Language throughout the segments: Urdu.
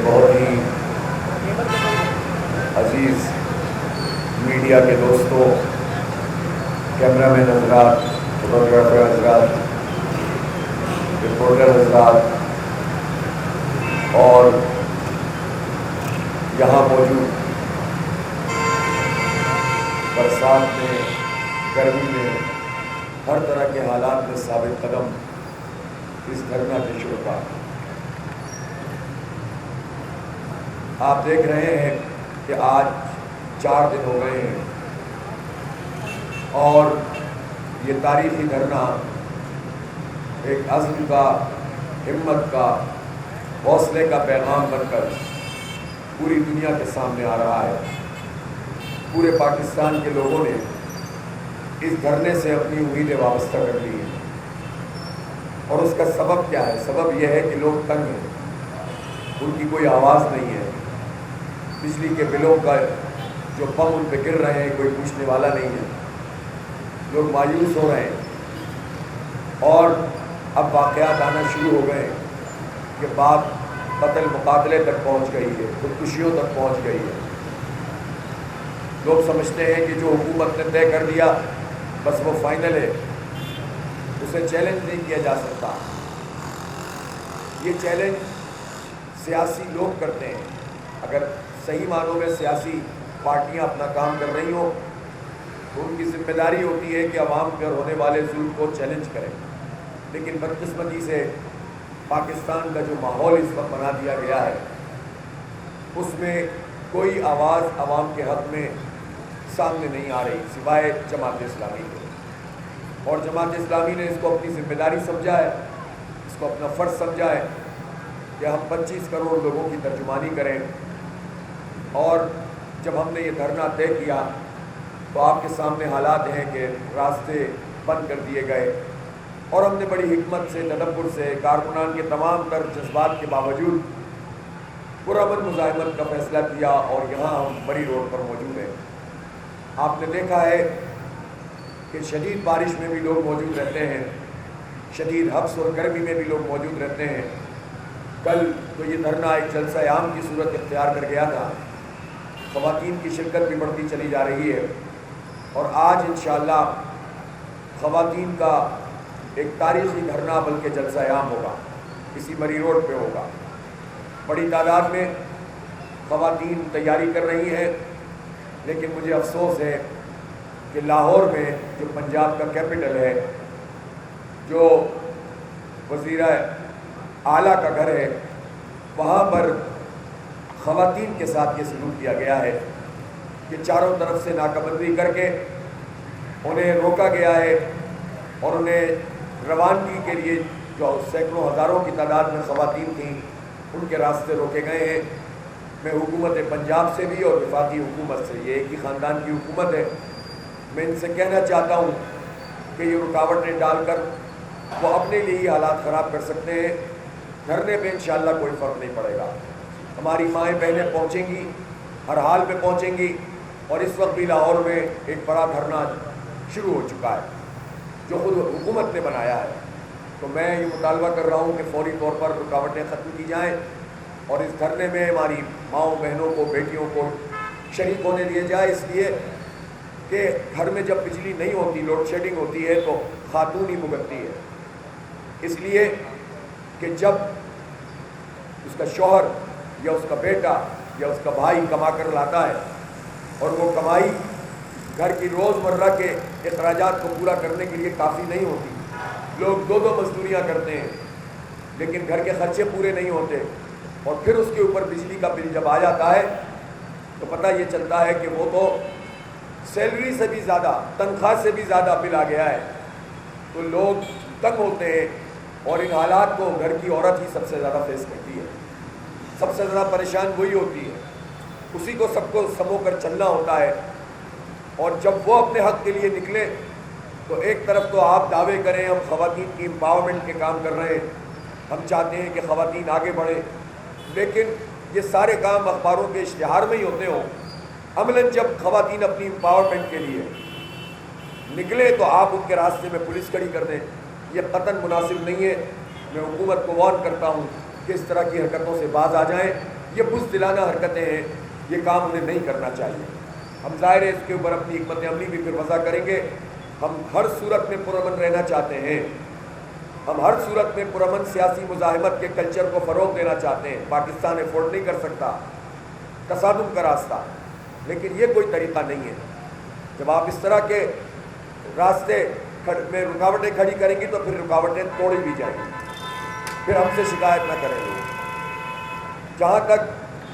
بہت ہی عزیز میڈیا کے دوستوں، کیمرہ مین حضرات، فوٹوگرافر حضرات، رپورٹر حضرات اور یہاں موجود برسات میں، گرمی میں، ہر طرح کے حالات میں ثابت قدم اس دھرنا کے شرکاء، آپ دیکھ رہے ہیں کہ آج 4 دن ہو گئے ہیں اور یہ تاریخی دھرنا ایک عزم کا، ہمت کا، حوصلے کا پیغام بن کر پوری دنیا کے سامنے آ رہا ہے۔ پورے پاکستان کے لوگوں نے اس دھرنے سے اپنی امیدیں وابستہ کر لی ہیں، اور اس کا سبب کیا ہے؟ سبب یہ ہے کہ لوگ تنگ ہیں، ان کی کوئی آواز نہیں ہے، بجلی کے بلوں کا جو بم ان پہ گر رہے ہیں کوئی پوچھنے والا نہیں ہے، لوگ مایوس ہو رہے ہیں، اور اب واقعات آنا شروع ہو گئے کہ بات قتل مقاتلے تک پہنچ گئی ہے، خودکشیوں تک پہنچ گئی ہے۔ لوگ سمجھتے ہیں کہ جو حکومت نے طے کر دیا بس وہ فائنل ہے، اسے چیلنج نہیں کیا جا سکتا۔ یہ چیلنج سیاسی لوگ کرتے ہیں۔ اگر صحیح معنوں میں سیاسی پارٹیاں اپنا کام کر رہی ہوں تو ان کی ذمہ داری ہوتی ہے کہ عوام پر ہونے والے ظلم کو چیلنج کریں، لیکن بدقسمتی سے پاکستان کا جو ماحول اس وقت بنا دیا گیا ہے اس میں کوئی آواز عوام کے حق میں سامنے نہیں آ رہی سوائے جماعت اسلامی کے، اور جماعت اسلامی نے اس کو اپنی ذمہ داری سمجھا ہے، اس کو اپنا فرض سمجھا ہے کہ ہم 25 کروڑ لوگوں کی ترجمانی کریں۔ اور جب ہم نے یہ دھرنا طے کیا تو آپ کے سامنے حالات ہیں کہ راستے بند کر دیے گئے، اور ہم نے بڑی حکمت سے، تدبر سے، کارکنان کے تمام تر جذبات کے باوجود پرامن مزاحمت کا فیصلہ کیا، اور یہاں ہم مری روڈ پر موجود ہیں۔ آپ نے دیکھا ہے کہ شدید بارش میں بھی لوگ موجود رہتے ہیں، شدید حبس اور گرمی میں بھی لوگ موجود رہتے ہیں۔ کل تو یہ دھرنا ایک جلسہ عام کی صورت اختیار کر گیا تھا، خواتین کی شرکت بھی بڑھتی چلی جا رہی ہے، اور آج انشاءاللہ خواتین کا ایک تاریخی دھرنا بلکہ جلسہ عام ہوگا، اسی مری روڈ پہ ہوگا۔ بڑی تعداد میں خواتین تیاری کر رہی ہیں، لیکن مجھے افسوس ہے کہ لاہور میں جو پنجاب کا کیپٹل ہے، جو وزیر اعلیٰ کا گھر ہے، وہاں پر خواتین کے ساتھ یہ سلوک کیا گیا ہے کہ چاروں طرف سے ناکہ بندی کر کے انہیں روکا گیا ہے، اور انہیں روانگی کے لیے جو سینکڑوں ہزاروں کی تعداد میں خواتین تھیں ان کے راستے روکے گئے ہیں۔ میں حکومت پنجاب سے بھی اور وفاقی حکومت سے، یہ ایک ہی خاندان کی حکومت ہے، میں ان سے کہنا چاہتا ہوں کہ یہ رکاوٹیں ڈال کر وہ اپنے لیے ہی حالات خراب کر سکتے ہیں۔ دھرنے پہ انشاءاللہ کوئی فرق نہیں پڑے گا، ہماری مائیں بہنیں پہنچیں گی، ہر حال میں پہنچیں گی، اور اس وقت بھی لاہور میں ایک بڑا دھرنا شروع ہو چکا ہے جو خود حکومت نے بنایا ہے۔ تو میں یہ مطالبہ کر رہا ہوں کہ فوری طور پر رکاوٹیں ختم کی جائیں، اور اس دھرنے میں ہماری ماؤں بہنوں کو، بیٹیوں کو شریک ہونے دیے جائے، اس لیے کہ گھر میں جب بجلی نہیں ہوتی، لوڈ شیڈنگ ہوتی ہے تو خاتون ہی بھگتتی ہے، اس لیے کہ جب اس کا شوہر یا اس کا بیٹا یا اس کا بھائی کما کر لاتا ہے اور وہ کمائی گھر کی روزمرہ کے اخراجات کو پورا کرنے کے لیے کافی نہیں ہوتی، لوگ 2 مزدوریاں کرتے ہیں لیکن گھر کے خرچے پورے نہیں ہوتے، اور پھر اس کے اوپر بجلی کا بل جب آ جاتا ہے تو پتہ یہ چلتا ہے کہ وہ تو سیلری سے بھی زیادہ، تنخواہ سے بھی زیادہ بل آ گیا ہے، تو لوگ تنگ ہوتے ہیں، اور ان حالات کو گھر کی عورت ہی سب سے زیادہ فیس کرتی ہے، سب سے زیادہ پریشان وہی ہوتی ہے، اسی کو سب کو سمو کر چلنا ہوتا ہے۔ اور جب وہ اپنے حق کے لیے نکلے تو ایک طرف تو آپ دعوے کریں ہم خواتین کی امپاورمنٹ کے کام کر رہے ہیں، ہم چاہتے ہیں کہ خواتین آگے بڑھیں، لیکن یہ سارے کام اخباروں کے اشتہار میں ہی ہوتے ہوں، عملاً جب خواتین اپنی امپاورمنٹ کے لیے نکلے تو آپ ان کے راستے میں پولیس کھڑی کر دیں، یہ قطعاً مناسب نہیں ہے۔ میں حکومت کو وارن کرتا ہوں کہ اس طرح کی حرکتوں سے باز آ جائیں، یہ بزدلانہ حرکتیں ہیں، یہ کام انہیں نہیں کرنا چاہیے۔ ہم ظاہر ہے اس کے اوپر اپنی حکمت عملی بھی پھر وضع کریں گے۔ ہم ہر صورت میں پرامن رہنا چاہتے ہیں، ہم ہر صورت میں پرامن سیاسی مزاحمت کے کلچر کو فروغ دینا چاہتے ہیں۔ پاکستان افورڈ نہیں کر سکتا تصادم کا راستہ، لیکن یہ کوئی طریقہ نہیں ہے۔ جب آپ اس طرح کے راستے میں رکاوٹیں کھڑی کریں گی تو پھر رکاوٹیں توڑی بھی جائیں گی، پھر ہم سے شکایت نہ کریں گے۔ جہاں تک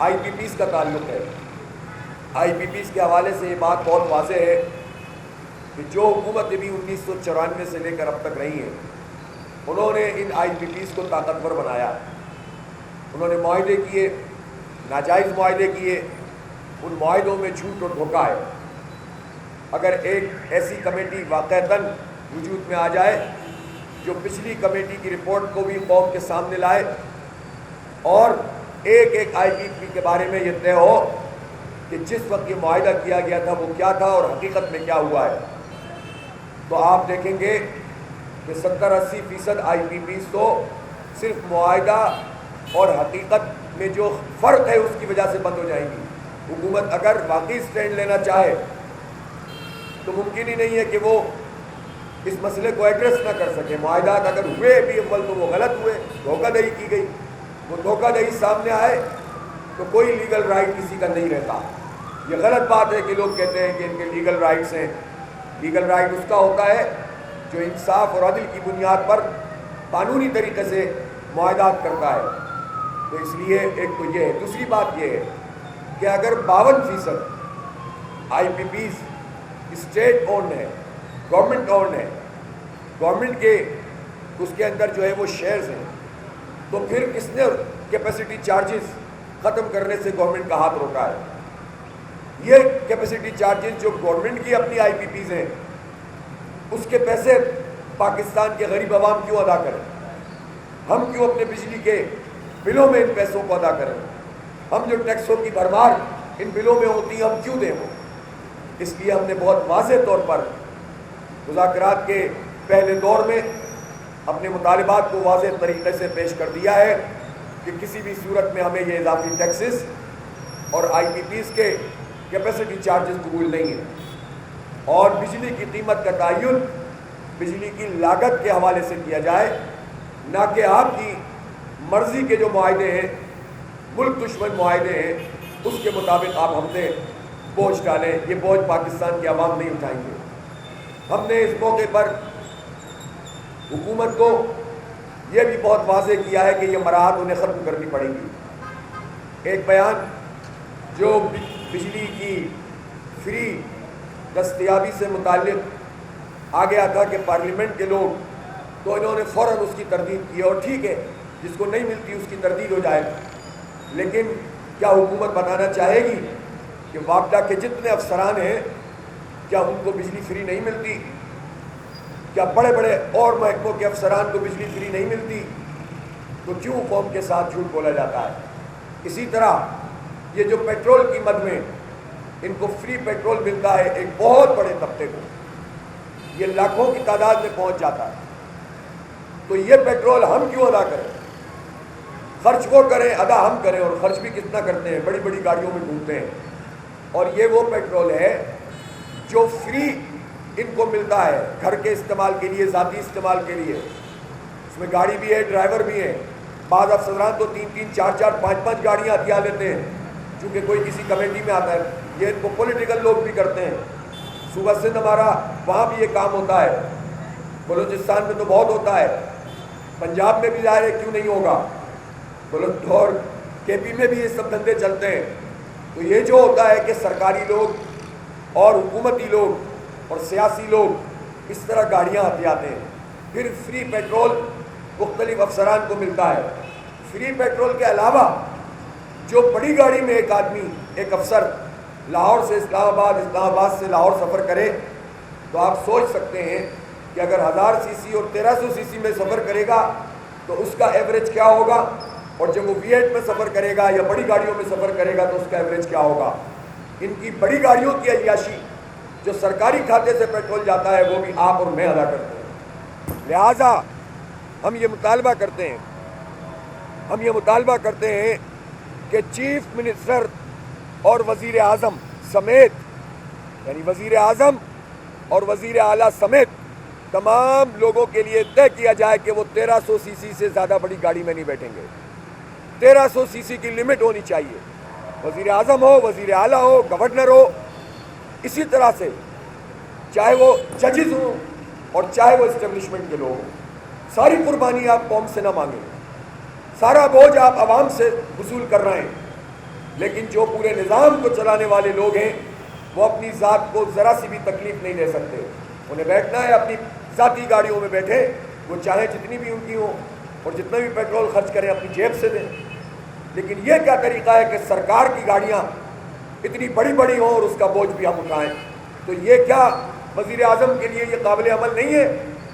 آئی پی پیز کا تعلق ہے، آئی پی پیز کے حوالے سے یہ بات بہت واضح ہے کہ جو حکومت بھی 1994 سے لے کر اب تک رہی ہیں، انہوں نے ان آئی پی پیز کو طاقتور بنایا۔ انہوں نے معاہدے کیے، ناجائز معاہدے کیے، ان معاہدوں میں جھوٹ اور دھوکہ ہے۔ اگر ایک ایسی کمیٹی واقعتاً وجود میں آ جائے جو پچھلی کمیٹی کی رپورٹ کو بھی قوم کے سامنے لائے اور ایک ایک آئی پی پی کے بارے میں یہ طے ہو کہ جس وقت یہ معاہدہ کیا گیا تھا وہ کیا تھا اور حقیقت میں کیا ہوا ہے، تو آپ دیکھیں گے کہ 70-80% آئی پی پیز تو صرف معاہدہ اور حقیقت میں جو فرق ہے اس کی وجہ سے بند ہو جائیں گی۔ حکومت اگر واقعی اسٹینڈ لینا چاہے تو ممکن ہی نہیں ہے کہ وہ اس مسئلے کو ایڈریس نہ کر سکے۔ معاہدات اگر ہوئے بھی اول تو وہ غلط ہوئے، دھوکہ دہی کی گئی، وہ دھوکہ دہی سامنے آئے تو کوئی لیگل رائٹ کسی کا نہیں رہتا۔ یہ غلط بات ہے کہ لوگ کہتے ہیں کہ ان کے لیگل رائٹس ہیں۔ لیگل رائٹ اس کا ہوتا ہے جو انصاف اور عدل کی بنیاد پر قانونی طریقے سے معاہدات کرتا ہے۔ تو اس لیے ایک تو یہ ہے۔ دوسری بات یہ ہے کہ اگر 52% آئی پی پیز اسٹیٹ اونڈ ہے، گورنمنٹ اونڈ ہے، گورنمنٹ کے اس کے اندر جو ہے وہ شیئرز ہیں، تو پھر کس نے کیپیسٹی چارجز ختم کرنے سے گورنمنٹ کا ہاتھ روکا ہے؟ یہ کیپیسٹی چارجز جو گورنمنٹ کی اپنی آئی پی پیز ہیں، اس کے پیسے پاکستان کے غریب عوام کیوں ادا کریں؟ ہم کیوں اپنے بجلی کے بلوں میں ان پیسوں کو ادا کریں؟ ہم جو ٹیکسوں کی بھرمار ان بلوں میں ہوتی ہے ہم کیوں دیں وہ؟ اس لیے ہم نے بہت واضح طور پر مذاکرات کے پہلے دور میں اپنے مطالبات کو واضح طریقے سے پیش کر دیا ہے کہ کسی بھی صورت میں ہمیں یہ اضافی ٹیکسز اور آئی پی پیز کے کیپیسٹی چارجز قبول نہیں ہیں، اور بجلی کی قیمت کا تعین بجلی کی لاگت کے حوالے سے کیا جائے، نہ کہ آپ کی مرضی کے جو معاہدے ہیں، ملک دشمن معاہدے ہیں، اس کے مطابق آپ ہم سے بوجھ ڈالیں۔ یہ بوجھ پاکستان کی عوام نہیں اٹھائیں گے۔ ہم نے اس موقع پر حکومت کو یہ بھی بہت واضح کیا ہے کہ یہ مراحت انہیں ختم کرنی پڑے گی۔ ایک بیان جو بجلی کی فری دستیابی سے متعلق آ گیا تھا کہ پارلیمنٹ کے لوگ، تو انہوں نے فوراً اس کی تردید کی، اور ٹھیک ہے جس کو نہیں ملتی اس کی تردید ہو جائے، لیکن کیا حکومت بتانا چاہے گی کہ وابڈا کے جتنے افسران ہیں کیا ان کو بجلی فری نہیں ملتی؟ کیا بڑے بڑے اور محکموں کے افسران کو بجلی فری نہیں ملتی؟ تو کیوں قوم کے ساتھ جھوٹ بولا جاتا ہے؟ اسی طرح یہ جو پیٹرول کی مد میں ان کو فری پیٹرول ملتا ہے ایک بہت بڑے طبقے کو، یہ لاکھوں کی تعداد میں پہنچ جاتا ہے، تو یہ پیٹرول ہم کیوں ادا کریں؟ خرچ وہ کریں، ادا ہم کریں، اور خرچ بھی کتنا کرتے ہیں، بڑی بڑی گاڑیوں میں گھومتے ہیں، اور یہ وہ پیٹرول ہے جو فری ان کو ملتا ہے گھر کے استعمال کے لیے، ذاتی استعمال کے لیے۔ اس میں گاڑی بھی ہے، ڈرائیور بھی ہے، بعض افسران تو 3-3, 4-4, 5-5 گاڑیاں ہتھیا لیتے ہیں چونکہ کوئی کسی کمیٹی میں آتا ہے۔ یہ ان کو پولیٹیکل لوگ بھی کرتے ہیں۔ صوبہ سندھ ہمارا، وہاں بھی یہ کام ہوتا ہے، بلوچستان میں تو بہت ہوتا ہے، پنجاب میں بھی ظاہر ہے کیوں نہیں ہوگا، اور کے پی میں بھی یہ سب دھندے چلتے ہیں۔ تو یہ جو ہوتا ہے کہ سرکاری لوگ اور حکومتی لوگ اور سیاسی لوگ اس طرح گاڑیاں ہتھیاتے ہیں، پھر فری پیٹرول مختلف افسران کو ملتا ہے۔ فری پیٹرول کے علاوہ جو بڑی گاڑی میں ایک آدمی، ایک افسر لاہور سے اسلام آباد، اسلام آباد سے لاہور سفر کرے، تو آپ سوچ سکتے ہیں کہ اگر 1000 سی سی اور 1300 سی سی میں سفر کرے گا تو اس کا ایوریج کیا ہوگا، اور جب وہ V8 میں سفر کرے گا یا بڑی گاڑیوں میں سفر کرے گا تو اس کا ایوریج کیا ہوگا۔ ان کی بڑی گاڑیوں کی عیاشی جو سرکاری کھاتے سے پیٹرول جاتا ہے وہ بھی آپ اور میں ادا کرتے ہیں۔ لہٰذا ہم یہ مطالبہ کرتے ہیں کہ چیف منسٹر اور وزیر اعظم سمیت، یعنی وزیر اعظم اور وزیر اعلیٰ سمیت تمام لوگوں کے لیے طے کیا جائے کہ وہ 1300 سی سی سے زیادہ بڑی گاڑی میں نہیں بیٹھیں گے۔ 1300 سی سی کی لمٹ ہونی چاہیے، وزیر اعظم ہو، وزیر اعلیٰ ہو، گورنر ہو، اسی طرح سے چاہے وہ ججز ہوں اور چاہے وہ اسٹیبلشمنٹ کے لوگ ہوں، ساری قربانی آپ قوم سے نہ مانگیں، سارا بوجھ آپ عوام سے وصول کر رہے ہیں، لیکن جو پورے نظام کو چلانے والے لوگ ہیں وہ اپنی ذات کو ذرا سی بھی تکلیف نہیں دے سکتے۔ انہیں بیٹھنا ہے اپنی ذاتی گاڑیوں میں بیٹھے، وہ چاہے جتنی بھی ان کی ہوں اور جتنا بھی پیٹرول خرچ کریں اپنی جیب سے دیں، لیکن یہ کیا طریقہ ہے کہ سرکار کی گاڑیاں اتنی بڑی بڑی ہوں اور اس کا بوجھ بھی ہم اٹھائیں؟ تو یہ کیا وزیر اعظم کے لیے یہ قابل عمل نہیں ہے؟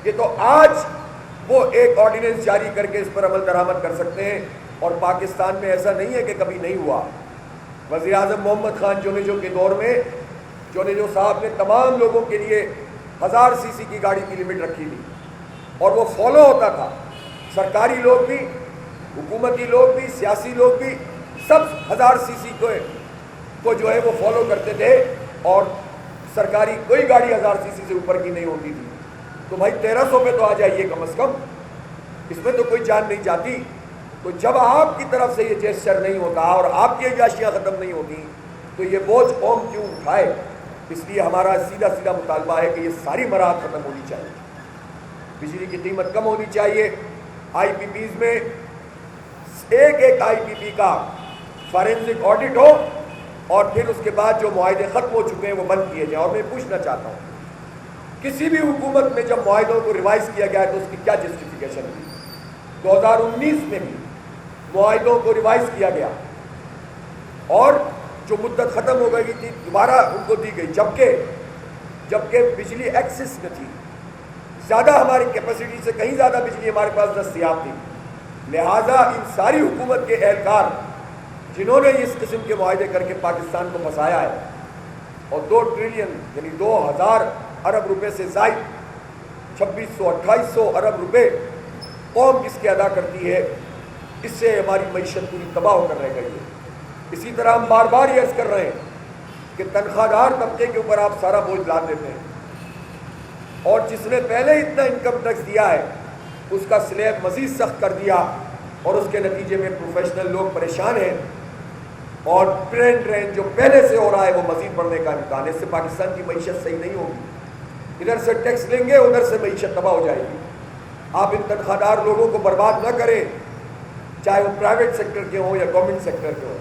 یہ تو آج وہ ایک آرڈیننس جاری کر کے اس پر عمل درآمد کر سکتے ہیں، اور پاکستان میں ایسا نہیں ہے کہ کبھی نہیں ہوا۔ وزیر اعظم محمد خان جونیجو کے دور میں جونیجو صاحب نے تمام لوگوں کے لیے 1000 سی سی کی گاڑی کی لمٹ رکھی تھی، اور وہ فالو ہوتا تھا۔ سرکاری لوگ بھی، حکومتی لوگ بھی، سیاسی لوگ بھی، سب 1000 سی سی کو جو ہے وہ فالو کرتے تھے، اور سرکاری کوئی گاڑی 1000 سی سی سے اوپر کی نہیں ہوتی تھی۔ تو بھائی 1300 پہ تو آ جائیے کم از کم، اس میں تو کوئی جان نہیں جاتی۔ تو جب آپ کی طرف سے یہ جیسچر نہیں ہوتا اور آپ کی عیاشیاں ختم نہیں ہوتی تو یہ بوجھ قوم کیوں اٹھائے؟ اس لیے ہمارا سیدھا سیدھا مطالبہ ہے کہ یہ ساری مراحل ختم ہونی چاہیے، بجلی کی قیمت کم ہونی چاہیے، آئی پی پیز میں ایک آئی پی پی کا فارنسک آڈٹ ہو، اور پھر اس کے بعد جو معاہدے ختم ہو چکے ہیں وہ بند کیے جائیں۔ اور میں پوچھنا چاہتا ہوں، کسی بھی حکومت میں جب معاہدوں کو ریوائز کیا گیا ہے تو اس کی کیا جسٹیفیکیشن تھی؟ 2019 میں بھی معاہدوں کو ریوائز کیا گیا اور جو مدت ختم ہو گئی تھی دوبارہ ان کو دی گئی، جبکہ بجلی ایکسس میں تھی، زیادہ ہماری کیپیسٹی سے کہیں زیادہ بجلی ہمارے پاس دستیاب تھی۔ لہٰذا ان ساری حکومت کے اہلکار جنہوں نے اس قسم کے معاہدے کر کے پاکستان کو پھنسایا ہے، اور 2 ٹریلین یعنی 2000 ارب روپے سے زائد 2600-2800 ارب روپے قوم کس کے ادا کرتی ہے، اس سے ہماری معیشت پوری تباہ ہو کر رہ گئی ہے۔ اسی طرح ہم بار بار یہ عرض کر رہے ہیں کہ تنخواہ دار طبقے کے اوپر آپ سارا بوجھ لا دیتے ہیں، اور جس نے پہلے اتنا انکم ٹیکس دیا ہے اس کا سلیب مزید سخت کر دیا، اور اس کے نتیجے میں پروفیشنل لوگ پریشان ہیں، اور ٹرین جو پہلے سے ہو رہا ہے وہ مزید بڑھنے کا امکان ہے۔ اس سے پاکستان کی معیشت صحیح نہیں ہوگی، ادھر سے ٹیکس لیں گے ادھر سے معیشت تباہ ہو جائے گی۔ آپ ان تنخواہ دار لوگوں کو برباد نہ کریں، چاہے وہ پرائیویٹ سیکٹر کے ہوں یا گورنمنٹ سیکٹر کے ہوں،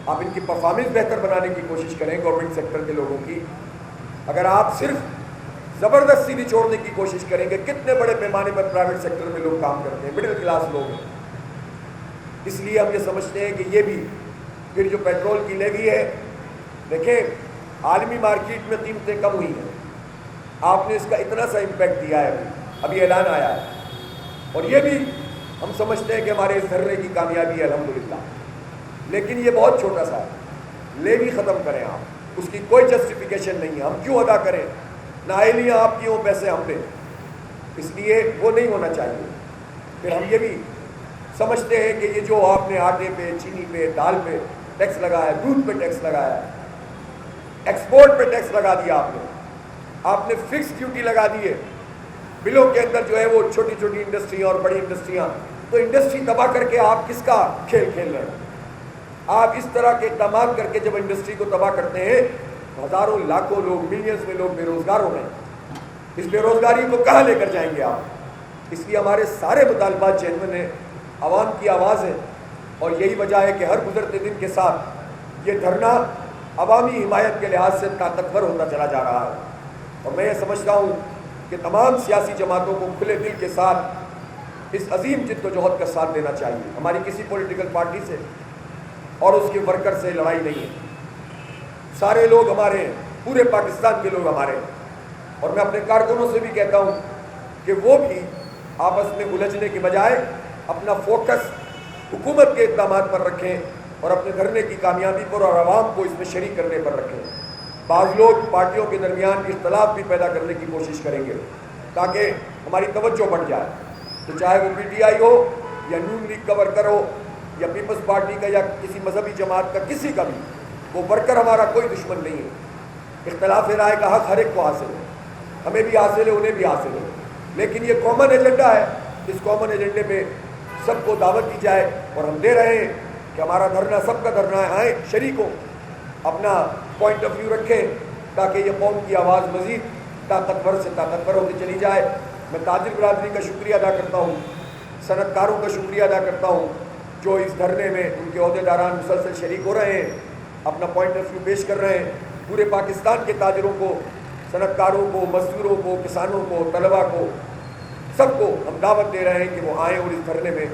آپ ان کی پرفارمنس بہتر بنانے کی کوشش کریں گورنمنٹ سیکٹر کے لوگوں کی۔ اگر آپ صرف زبردستی بھی چھوڑنے کی کوشش کریں گے، کتنے بڑے پیمانے پر پرائیویٹ سیکٹر میں لوگ کام کرتے ہیں، مڈل کلاس لوگ ہیں۔ اس لیے ہم یہ سمجھتے ہیں کہ یہ بھی پھر جو پیٹرول کی لیوی ہے، دیکھیں عالمی مارکیٹ میں قیمتیں کم ہوئی ہیں، آپ نے اس کا اتنا سا امپیکٹ دیا ہے، ابھی اعلان آیا ہے، اور یہ بھی ہم سمجھتے ہیں کہ ہمارے اس دھرنے کی کامیابی ہے الحمدللہ، لیکن یہ بہت چھوٹا سا ہے۔ لیوی ختم کریں آپ، اس کی کوئی جسٹیفیکیشن نہیں ہے، ہم کیوں ادا کریں؟ نااہلیاں آپ کی ہوں، پیسے ہم دیں، اس لیے وہ نہیں ہونا چاہیے۔ پھر ہم یہ بھی سمجھتے ہیں کہ یہ جو آپ نے آٹے پہ، چینی پہ، دال پہ ٹیکس لگایا ہے، دودھ پہ ٹیکس لگایا ہے، ایکسپورٹ پہ ٹیکس لگا دیا آپ نے فکس ڈیوٹی لگا دی ہے، بلوں کے اندر جو ہے وہ چھوٹی چھوٹی انڈسٹریاں اور بڑی انڈسٹریاں، تو انڈسٹری تباہ کر کے آپ کس کا کھیل کھیل رہے ہیں؟ آپ اس طرح کے اقدامات کر کے جب انڈسٹری کو تباہ کرتے ہیں، ہزاروں لاکھوں لوگ، ملینز میں لوگ بے روزگار ہو رہے ہیں، اس بے روزگاری کو کہاں لے کر جائیں گے آپ؟ اس لیے ہمارے سارے مطالبات جینوئن ہیں، عوام کی آواز ہے، اور یہی وجہ ہے کہ ہر گزرتے دن کے ساتھ یہ دھرنا عوامی حمایت کے لحاظ سے طاقتور ہوتا چلا جا رہا ہے۔ اور میں یہ سمجھتا ہوں کہ تمام سیاسی جماعتوں کو کھلے دل کے ساتھ اس عظیم جد و جہد کا ساتھ دینا چاہیے۔ ہماری کسی پولیٹیکل پارٹی سے اور اس کے ورکر سے لڑائی نہیں ہے، سارے لوگ ہمارے ہیں، پورے پاکستان کے لوگ ہمارے ہیں، اور میں اپنے کارکنوں سے بھی کہتا ہوں کہ وہ بھی آپس میں الجھنے کے بجائے اپنا فوکس حکومت کے اقدامات پر رکھیں اور اپنے دھرنے کی کامیابی پر اور عوام کو اس میں شریک کرنے پر رکھیں۔ بعض لوگ پارٹیوں کے درمیان اختلاف بھی پیدا کرنے کی کوشش کریں گے تاکہ ہماری توجہ بڑھ جائے، تو چاہے وہ پی ٹی آئی ہو یا نون لیگ کا ورکر ہو یا پیپلز پارٹی کا یا کسی مذہبی جماعت کا، کسی کا بھی، وہ ورکر ہمارا کوئی دشمن نہیں ہے۔ اختلاف رائے کا حق ہر ایک کو حاصل ہے، ہمیں بھی حاصل ہے، انہیں بھی حاصل ہے، لیکن یہ کامن ایجنڈا ہے۔ اس کامن ایجنڈے پہ سب کو دعوت دی جائے، اور ہم دے رہے ہیں کہ ہمارا دھرنا سب کا دھرنا ہے، آئیں شریک ہو، اپنا پوائنٹ آف ویو رکھیں، تاکہ یہ قوم کی آواز مزید طاقتور سے طاقتور ہوتی چلی جائے۔ میں تاجر برادری کا شکریہ ادا کرتا ہوں، صنعت کاروں کا شکریہ ادا کرتا ہوں، جو اس دھرنے میں ان کے عہدیداران مسلسل شریک ہو رہے ہیں، اپنا پوائنٹ آف ویو پیش کر رہے ہیں۔ پورے پاکستان کے تاجروں کو، صنعت کاروں کو، مزدوروں کو، کسانوں کو، طلباء کو، سب کو ہم دعوت دے رہے ہیں کہ وہ آئیں اور اس دھرنے میں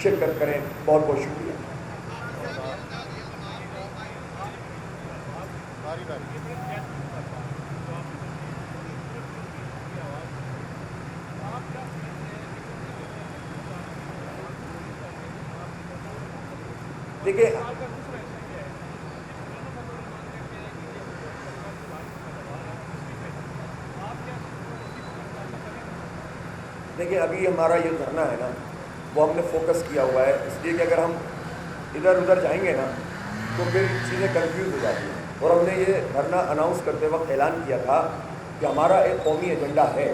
شرکت کریں۔ بہت بہت شکریہ۔ دیکھیں ابھی ہمارا یہ دھرنا ہے نا، وہ ہم نے فوکس کیا ہوا ہے، اس لیے کہ اگر ہم ادھر ادھر جائیں گے نا تو پھر چیزیں کنفیوز ہو جاتی ہیں۔ اور ہم نے یہ دھرنا اناؤنس کرتے وقت اعلان کیا تھا کہ ہمارا ایک قومی ایجنڈا ہے،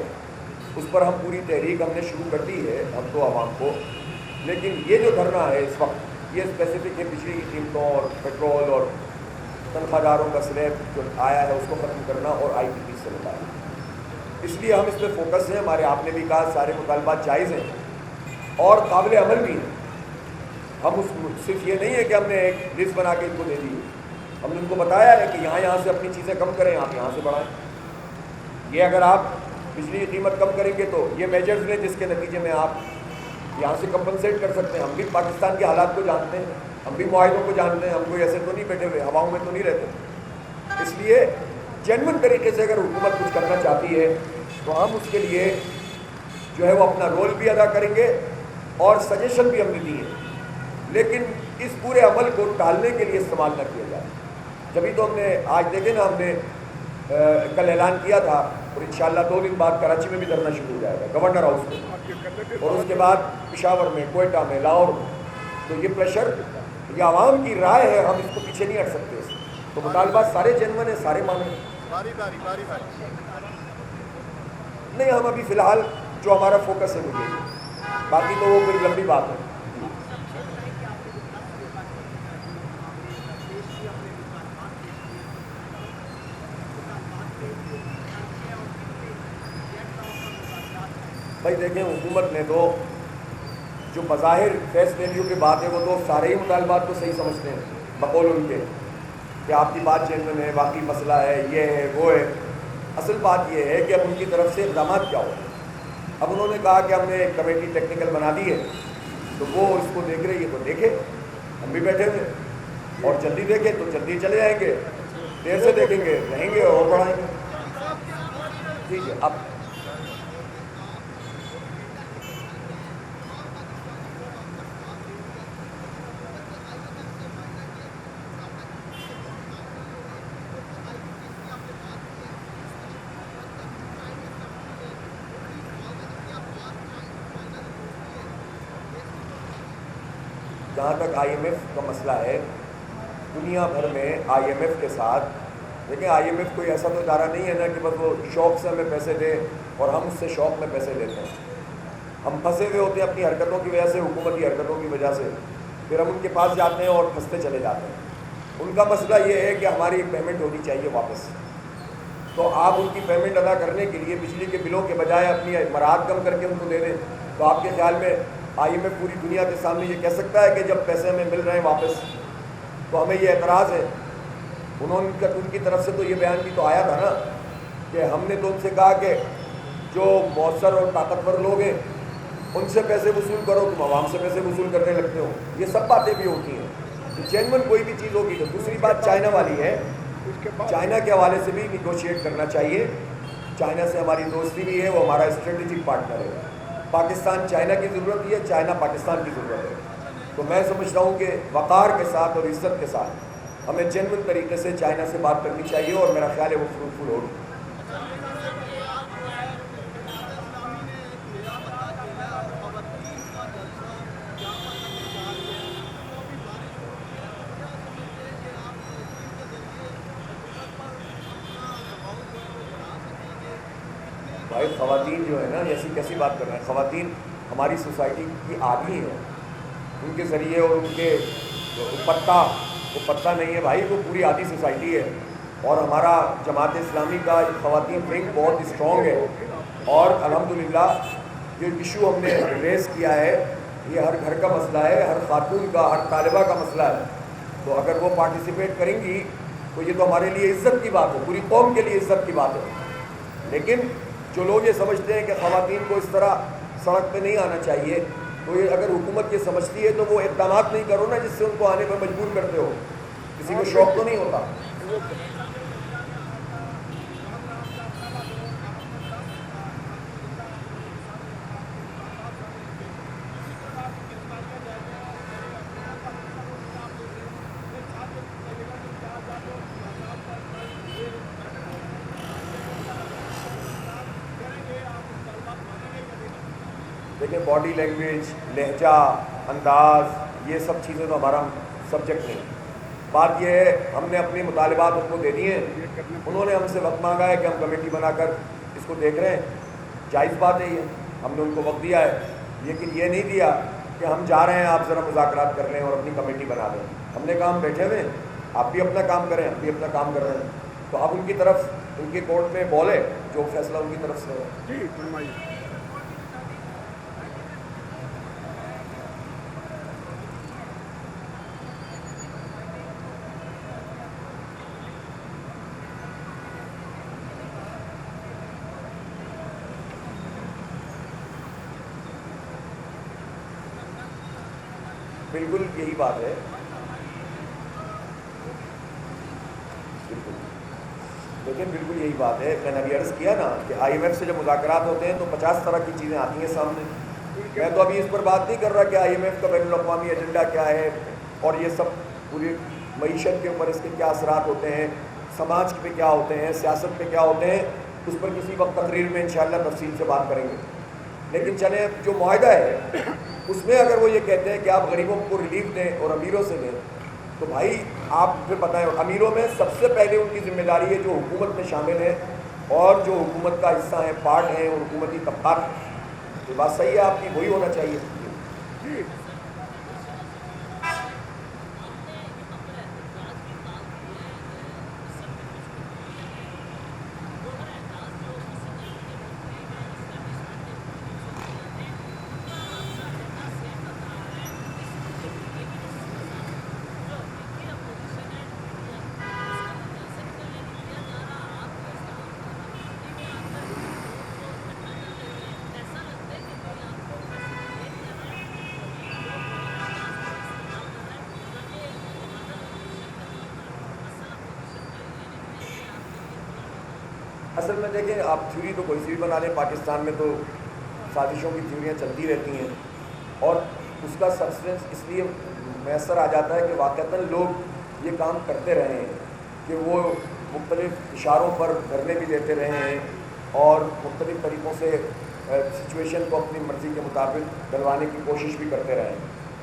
اس پر ہم پوری تحریک ہم نے شروع کر دی ہے ہم تو عوام کو، لیکن یہ جو دھرنا ہے اس وقت یہ اسپیسیفک ہے بجلی کی قیمتوں اور پیٹرول اور تنخواہ داروں کا سلیب جو آیا ہے اس کو ختم کرنا اور آئی پی پی سے نکالنا۔ اس لیے ہم اس پہ فوکس ہیں۔ ہمارے آپ نے بھی کہا سارے مطالبات جائز ہیں اور قابل عمل بھی ہیں۔ ہم صرف یہ نہیں ہے کہ ہم نے ایک لسٹ بنا کے ان کو دے دی، ہم نے ان کو بتایا ہے کہ یہاں سے اپنی چیزیں کم کریں، آپ یہاں سے بڑھائیں۔ یہ اگر آپ بجلی کی قیمت کم کریں گے تو یہ میجرز ہیں جس کے نتیجے میں آپ یہاں سے کمپنسیٹ کر سکتے ہیں۔ ہم بھی پاکستان کے حالات کو جانتے ہیں، ہم بھی معاہدوں کو جانتے ہیں، ہم کوئی ایسے تو نہیں بیٹھے ہوئے ہواؤں میں تو نہیں رہتے۔ اس لیے جینوئن طریقے سے اگر حکومت کچھ کرنا چاہتی ہے تو ہم اس کے لیے جو ہے وہ اپنا رول بھی ادا کریں گے اور سجیشن بھی ہم نے دی ہے، لیکن اس پورے عمل کو ٹالنے کے لیے استعمال نہ کیا جائے۔ جبھی تو ہم نے آج دیکھیں نا، ہم نے کل اعلان کیا تھا اور انشاءاللہ 2 دن بعد کراچی میں بھی دھرنا شروع ہو جائے گا، گورنر ہاؤس میں، اور اس کے بعد پشاور میں، کوئٹہ میں، لاہور میں۔ تو یہ پریشر، یہ عوام کی رائے ہے، ہم اس کو پیچھے نہیں ہٹ سکتے۔ تو مطالبات سارے جینوئن ہیں، سارے مانیں۔ نہیں، ہم ابھی فی الحال جو ہمارا فوکس ہے وہ یہ، باقی تو وہ پھر لمبی بات ہے۔ بھائی دیکھیں، حکومت نے تو جو بظاہر فیس ویلیو کی بات ہے وہ تو سارے ہی مطالبات کو صحیح سمجھتے ہیں بقول ان کے، کہ آپ کی بات جینوئن ہے، باقی مسئلہ ہے، یہ ہے وہ ہے۔ اصل بات یہ ہے کہ اب ان کی طرف سے اقدامات کیا ہو۔ اب انہوں نے کہا کہ ہم نے ایک کمیٹی ٹیکنیکل بنا دی ہے، تو وہ اس کو دیکھ رہی ہے، تو دیکھے، ہم بھی بیٹھے ہوئے، اور جلدی دیکھیں تو جلدی چلے جائیں گے، دیر سے دیکھیں گے رہیں گے اور بڑھائیں گے۔ ٹھیک ہے۔ اب جہاں تک آئی ایم ایف کا مسئلہ ہے، دنیا بھر میں آئی ایم ایف کے ساتھ، دیکھیں آئی ایم ایف کوئی ایسا تو ادارہ نہیں ہے نا کہ بس وہ شوق سے ہمیں پیسے دے اور ہم اس سے شوق میں پیسے لیتے ہیں۔ ہم پھنسے ہوئے ہوتے ہیں اپنی حرکتوں کی وجہ سے، حکومتی حرکتوں کی وجہ سے، پھر ہم ان کے پاس جاتے ہیں اور پھنستے چلے جاتے ہیں۔ ان کا مسئلہ یہ ہے کہ ہماری پیمنٹ ہونی چاہیے واپس، تو آپ ان کی پیمنٹ ادا کرنے کے لیے بجلی کے بلوں کے بجائے اپنی مراحت کم کر کے ان کو دے دیں، تو آپ کے خیال میں آئی ایم ایف پوری دنیا کے سامنے یہ کہہ سکتا ہے کہ جب پیسے ہمیں مل رہے ہیں واپس تو ہمیں یہ اعتراض ہے؟ ان کی طرف سے تو یہ بیان بھی تو آیا تھا نا کہ ہم نے تو ان سے کہا کہ جو مؤثر اور طاقتور لوگ ہیں ان سے پیسے وصول کرو، تم عوام سے پیسے وصول کرنے لگتے ہو۔ یہ سب باتیں بھی ہوتی ہیں، جینوئن کوئی بھی چیز ہوگی۔ تو دوسری بات چائنا والی ہے، چائنا کے حوالے سے بھی نیگوشیٹ کرنا چاہیے۔ چائنا سے ہماری دوستی بھی ہے، وہ ہمارا اسٹریٹجک پارٹنر ہے۔ پاکستان چائنا کی ضرورت ہی ہے، چائنا پاکستان کی ضرورت ہے۔ تو میں سمجھتا ہوں کہ وقار کے ساتھ اور عزت کے ساتھ ہمیں جینوئن طریقے سے چائنا سے بات کرنی چاہیے، اور میرا خیال ہے وہ فروٹفل ہوگی۔ بھائی خواتین جو ہے نا، ایسی کیسی بات کر رہے ہیں؟ خواتین ہماری سوسائٹی کی آدھی ہیں، ان کے ذریعے اور ان کے وہ پتہ نہیں ہے بھائی، وہ پوری آدھی سوسائٹی ہے. اور ہمارا جماعت اسلامی کا خواتین ونگ بہت اسٹرانگ ہے، اور الحمدللہ جو ایشو ہم نے ریز کیا ہے یہ ہر گھر کا مسئلہ ہے، ہر خاتون کا، ہر طالبہ کا مسئلہ ہے. تو اگر وہ پارٹیسپیٹ کریں گی تو یہ تو ہمارے لیے عزت کی بات ہے، پوری قوم کے لیے عزت کی بات ہے. لیکن جو لوگ یہ سمجھتے ہیں کہ خواتین کو اس طرح سڑک پہ نہیں آنا چاہیے، تو یہ اگر حکومت یہ سمجھتی ہے تو وہ اقدامات نہیں کرو نا جس سے ان کو آنے پر مجبور کرتے ہو. کسی کو شوق تو نہیں ہوتا. دیکھیں باڈی لینگویج، لہجہ، انداز، یہ سب چیزیں تو ہمارا سبجیکٹ نہیں. بات یہ ہے ہم نے اپنے مطالبات ان کو دے دیے ہیں، انہوں نے ہم سے وقت مانگا ہے کہ ہم کمیٹی بنا کر اس کو دیکھ رہے ہیں. جائز بات ہے یہ، ہم نے ان کو وقت دیا ہے، لیکن یہ نہیں دیا کہ ہم جا رہے ہیں آپ ذرا مذاکرات کر لیں اور اپنی کمیٹی بنا دیں. ہم نے کہا ہم بیٹھے ہوئے ہیں، آپ بھی اپنا کام کریں، ہم بھی اپنا کام کر رہے ہیں. تو اب ان کی طرف، ان کے کورٹ میں بال ہے، جو فیصلہ ان کی طرف سے ہے. بالکل یہی بات ہے. بالکل، لیکن بالکل یہی بات ہے. میں نے ابھی عرض کیا نا کہ آئی ایم ایف سے جب مذاکرات ہوتے ہیں تو 50 طرح کی چیزیں آتی ہیں سامنے. میں تو ابھی اس پر بات نہیں کر رہا کہ آئی ایم ایف کا بین الاقوامی ایجنڈا کیا ہے اور یہ سب پوری معیشت کے اوپر اس کے کیا اثرات ہوتے ہیں، سماج پہ کیا ہوتے ہیں، سیاست پہ کیا ہوتے ہیں. اس پر کسی وقت تقریر میں انشاءاللہ تفصیل سے بات کریں گے. لیکن چلیں جو معاہدہ ہے اس میں اگر وہ یہ کہتے ہیں کہ آپ غریبوں کو ریلیف دیں اور امیروں سے دیں، تو بھائی آپ پھر پتہ ہے امیروں میں سب سے پہلے ان کی ذمہ داری ہے جو حکومت میں شامل ہیں اور جو حکومت کا حصہ ہیں، پارٹ ہیں اور حکومتی طبقات ہیں. یہ بات صحیح ہے آپ کی، وہی ہونا چاہیے. اصل میں دیکھیں آپ تھیوری تو کوئی سی بھی بنا لیں، پاکستان میں تو سازشوں کی تھیوریاں چلتی رہتی ہیں اور اس کا سبسٹنس اس لیے میسر آ جاتا ہے کہ واقعتاً لوگ یہ کام کرتے رہے ہیں کہ وہ مختلف اشاروں پر دھرنے بھی دیتے رہے ہیں اور مختلف طریقوں سے سچویشن کو اپنی مرضی کے مطابق ڈلوانے کی کوشش بھی کرتے رہے ہیں.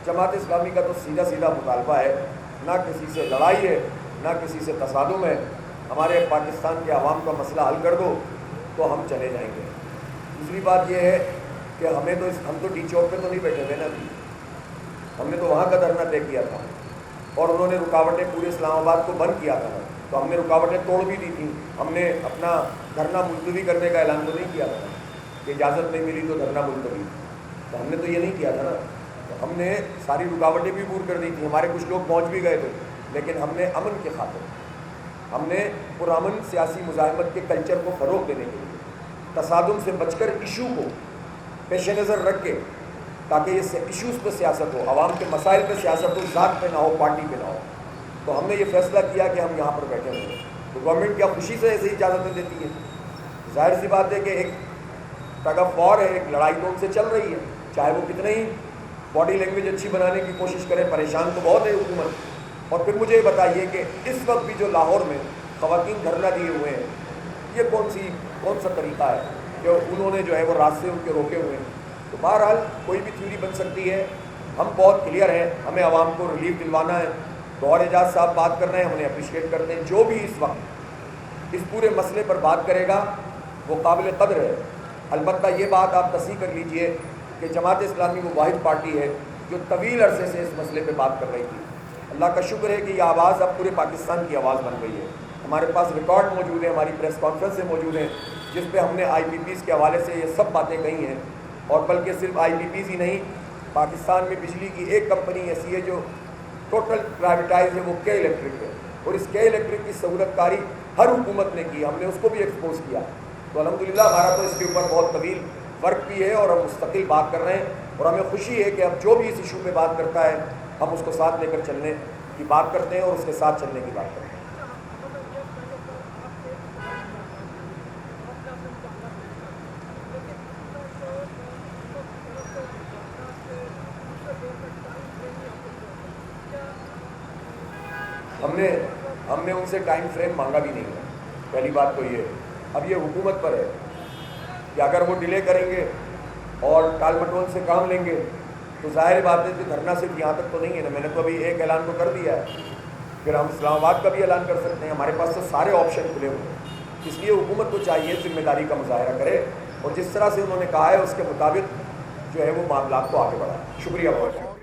جماعت اسلامی کا تو سیدھا سیدھا مطالبہ ہے، نہ کسی سے لڑائی ہے، نہ کسی سے تصادم ہے. ہمارے پاکستان کے عوام کا مسئلہ حل کر دو تو ہم چلے جائیں گے. دوسری بات یہ ہے کہ ہم تو ڈی چوک پہ تو نہیں بیٹھے تھے نا، ہم نے تو وہاں کا دھرنا طے کیا تھا اور انہوں نے رکاوٹیں پورے اسلام آباد کو بند کیا تھا، تو ہم نے رکاوٹیں توڑ بھی دی تھیں. ہم نے اپنا دھرنا ملتوی کرنے کا اعلان تو نہیں کیا تھا کہ اجازت نہیں ملی تو دھرنا ملتوی، تو ہم نے تو یہ نہیں کیا تھا نا. تو ہم نے ساری رکاوٹیں بھی دور کر دی تھیں. ہمارے کچھ لوگ پہنچ بھی گئے تھے، لیکن ہم نے امن کے خاطر، ہم نے پرامن سیاسی مزاحمت کے کلچر کو فروغ دینے کے لیے تصادم سے بچ کر ایشو کو پیش نظر رکھ کے، تاکہ یہ ایشوز پہ سیاست ہو، عوام کے مسائل پہ سیاست ہو، ذات پہ نہ ہو، پارٹی پہ نہ ہو. تو ہم نے یہ فیصلہ کیا کہ ہم یہاں پر بیٹھے ہوئے ہیں. تو گورنمنٹ کیا خوشی سے ایسی اجازتیں دیتی ہے؟ ظاہر سی بات ہے کہ ایک ٹگ آف وار ہے، ایک لڑائی تو ان سے چل رہی ہے، چاہے وہ کتنے ہی باڈی لینگویج اچھی بنانے کی کوشش کرے. پریشان تو بہت ہے حکومت. اور پھر مجھے یہ بتائیے کہ اس وقت بھی جو لاہور میں خواتین دھرنا دیے ہوئے ہیں، یہ کون سا طریقہ ہے کہ انہوں نے جو ہے وہ راستے ان کے روکے ہوئے ہیں؟ تو بہرحال کوئی بھی تھیوری بن سکتی ہے. ہم بہت کلیئر ہیں، ہمیں عوام کو ریلیف دلوانا ہے. گوہر اعجاز صاحب بات کر رہے ہیں، ہم انہیں اپریشیٹ کرتے ہیں. جو بھی اس وقت اس پورے مسئلے پر بات کرے گا وہ قابل قدر ہے. البتہ یہ بات آپ تصحیح کر لیجئے کہ جماعت اسلامی وہ واحد پارٹی ہے جو طویل عرصے سے اس مسئلے پہ بات کر رہی تھی۔ اللہ کا شکر ہے کہ یہ آواز اب پورے پاکستان کی آواز بن گئی ہے۔ ہمارے پاس ریکارڈ موجود ہیں، ہماری پریس کانفرنسیں موجود ہیں جس پہ ہم نے آئی پی پیز کے حوالے سے یہ سب باتیں کہی ہیں، اور بلکہ صرف آئی پی پیز ہی نہیں، پاکستان میں بجلی کی ایک کمپنی ایسی ہے جو ٹوٹل پرائیویٹائز ہے، وہ کے الیکٹرک ہے، اور اس کے الیکٹرک کی سہولت کاری ہر حکومت نے کی، ہم نے اس کو بھی ایکسپوز کیا۔ تو الحمدللہ ہمارا تو اس کے اوپر بہت طویل ورک بھی ہے اور ہم مستقل بات کر رہے ہیں، اور ہمیں خوشی ہے کہ اب جو بھی اس ایشو پہ بات کرتا ہے ہم اس کو ساتھ لے کر چلنے کی بات کرتے ہیں اور اس کے ساتھ چلنے کی بات کرتے ہیں۔ ہم نے ان سے ٹائم فریم مانگا بھی نہیں ہے، پہلی بات تو یہ۔ اب یہ حکومت پر ہے کہ اگر وہ ڈیلے کریں گے اور ٹال مٹول سے کام لیں گے تو ظاہر بات ہے کہ دھرنا صرف یہاں تک تو نہیں ہے نا، میں نے تو ابھی ایک اعلان تو کر دیا ہے، پھر ہم اسلام آباد کا بھی اعلان کر سکتے ہیں، ہمارے پاس تو سارے آپشن کھلے ہوئے ہیں۔ اس لیے حکومت کو چاہیے ذمہ داری کا مظاہرہ کرے اور جس طرح سے انہوں نے کہا ہے اس کے مطابق جو ہے وہ معاملات کو آگے بڑھائے۔ شکریہ بہت۔